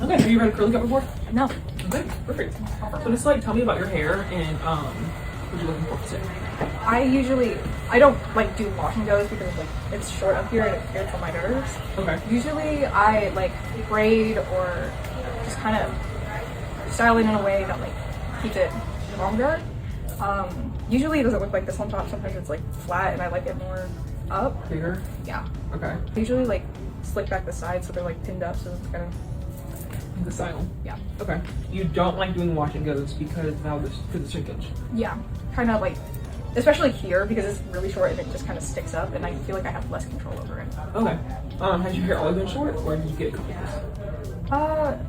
Okay, have you ever had a curly cut before? No. Okay, perfect. So just like tell me about your hair and what you're looking for today. I don't like do wash and goes because like it's short up here and it gets on my nerves. Okay. Usually I like braid or just kind of style it in a way that like keeps it longer. Usually it doesn't look like this on top. Sometimes it's like flat and I like it more up. Bigger? Yeah. Okay. I usually like slick back the sides so they're like pinned up so it's kind of The style? yeah. Okay. You don't like doing wash and goes because now there's for the shrinkage? Yeah. Kind of like, especially here because it's really short and it just kind of sticks up and I feel like I have less control over it. Okay. Has your hair always been short or did you get a couple years?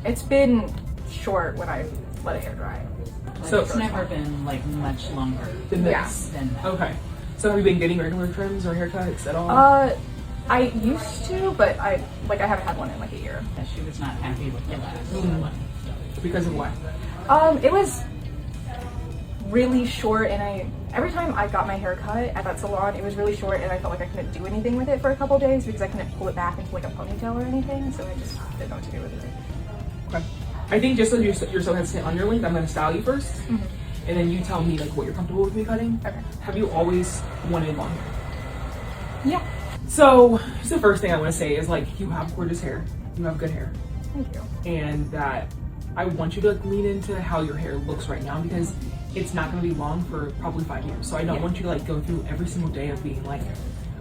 It's been short when I let a hair dry. So It's never been like much longer than this? than that. Okay. So have you been getting regular trims or haircuts at all? I used to, but I haven't had one in like a year. She was not happy with the last one. Because of what? It was really short and every time I got my hair cut at that salon, it was really short and I felt like I couldn't do anything with it for a couple of days because I couldn't pull it back into like a ponytail or anything, so I just didn't know what to do with it. Okay. I think just so you're so hesitant on your length, I'm gonna style you first. Mm-hmm. And then you tell me like what you're comfortable with me cutting. Okay. Have you always wanted long hair? Yeah. So the first thing I want to say is like you have gorgeous hair, you have good hair, Thank you. and that I want you to like, lean into how your hair looks right now because it's not going to be long for probably 5 years. So I don't want you to like go through every single day of being like,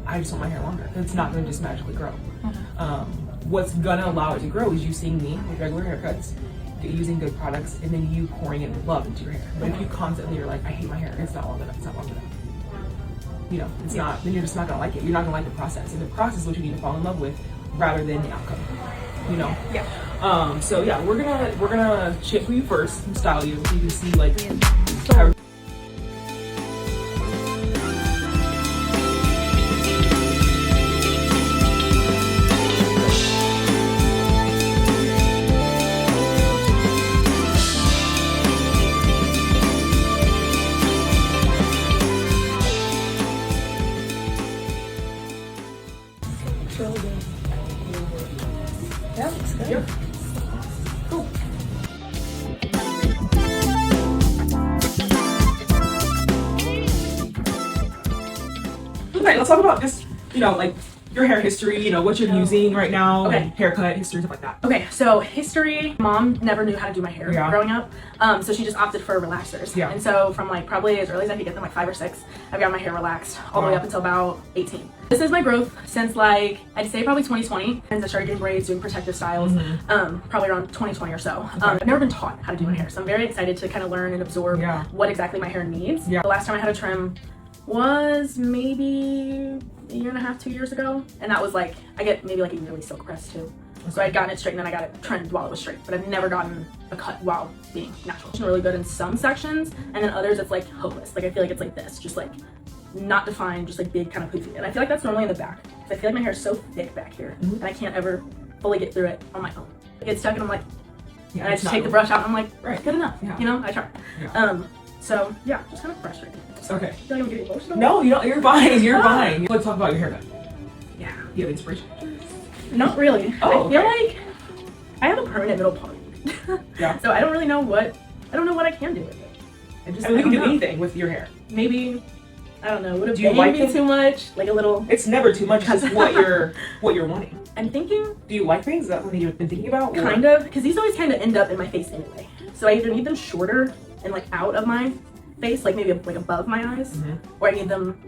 I just want my hair longer. It's not going to just magically grow. What's going to allow it to grow is you seeing me with regular haircuts, using good products, and then you pouring in love into your hair. But if you constantly are like, I hate my hair, it's not long enough, it's not long enough. You know, it's not, then you're just not gonna like it. You're not gonna like the process. And the process is what you need to fall in love with rather than the outcome. You know? Yeah. So yeah, we're gonna shape you first and style you so you can see like how Really good. Yeah, looks good. Yep. Cool. Okay, let's talk about just, you know, like your hair history, you know, what you're using right now, Okay. and haircut history, stuff like that. Okay, so history, mom never knew how to do my hair growing up. So she just opted for relaxers. Yeah. And so from like probably as early as I could get them, like 5 or 6, I've got my hair relaxed all the way up until about 18. This is my growth since like, I'd say probably 2020. And I started doing braids, doing protective styles, probably around 2020 or so. I've never been taught how to do my hair. So I'm very excited to kind of learn and absorb what exactly my hair needs. The last time I had a trim was maybe a year and a half, 2 years ago. And that was like, I get maybe like a yearly silk press too. So I'd gotten it straight and then I got it trimmed while it was straight, but I've never gotten a cut while being natural. It's really good in some sections, and then others it's like hopeless. Like I feel like it's like this, just like not defined, just like big kind of poofy. And I feel like that's normally in the back. I feel like my hair is so thick back here, and I can't ever fully get through it on my own. I get stuck and I'm like, and I just take the brush out and I'm like, good enough, you know, I try. So yeah, just kind of frustrating. Okay. I feel like I'm getting emotional. No, you don't, you're fine, you're fine. Let's talk about your haircut. Yeah. Do you have inspiration? Not really. Oh, I feel like I have a permanent middle part. Yeah. So I don't really know what I can do with it. I mean, we can do anything with your hair. Maybe, I don't know, would Do you it like me it? too much? Like a little. It's never too much because what you're wanting. I'm thinking Do you like things? Is that something you've been thinking about? Or? kind of, because these always kind of end up in my face anyway. So I either need them shorter and like out of my face, like maybe like above my eyes, or I need them,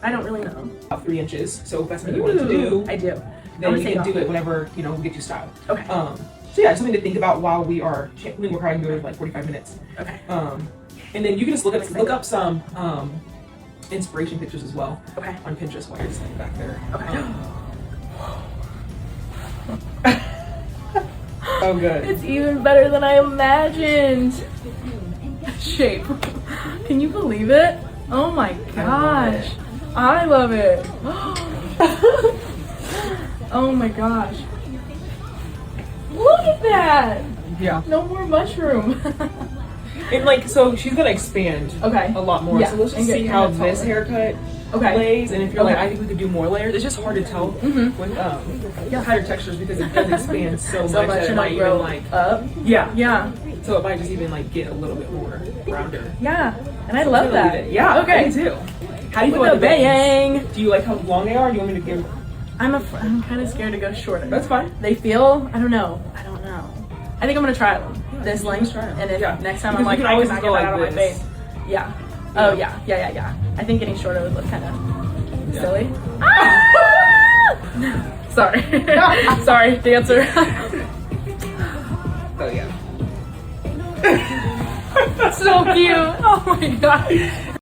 I don't really know. About 3 inches. So if that's what you wanted to do, I do. then you can do it whenever, you know, we get you styled. Okay. So yeah, something to think about while we are we're probably doing like 45 minutes. Okay. And then you can just look up some inspiration pictures as well. Okay. On Pinterest while you're just like back there. Okay. Oh, good. It's even better than I imagined. Shape. Can you believe it? Oh my gosh. I love it. Oh my gosh. Look at that. Yeah. No more mushroom. And like, so she's gonna expand Okay. a lot more. Yeah, So let's and just get see how kinda this taller. haircut Okay. lays, and if you're like, Okay. I think we could do more layers. It's just hard to tell with tighter textures because it does expand so much that it and might it'll grow even like up. yeah. Yeah. So it might just even like get a little bit more rounder. Yeah. And I love that. Yeah. Okay. Me too. How do you feel With about the the bangs? bang. Do you like how long they are? Or do you want me to give? I'm kind of scared to go shorter. That's fine. They feel, I don't know. I think I'm gonna try them. Yeah, This let's length, try 'em. and if Yeah. next time Because I'm like, you can I always cannot go get that like out of my this. face. Yeah. Oh yeah. I think getting shorter would look kind of silly. Sorry. Sorry, dancer. Oh yeah. So cute. Oh my god.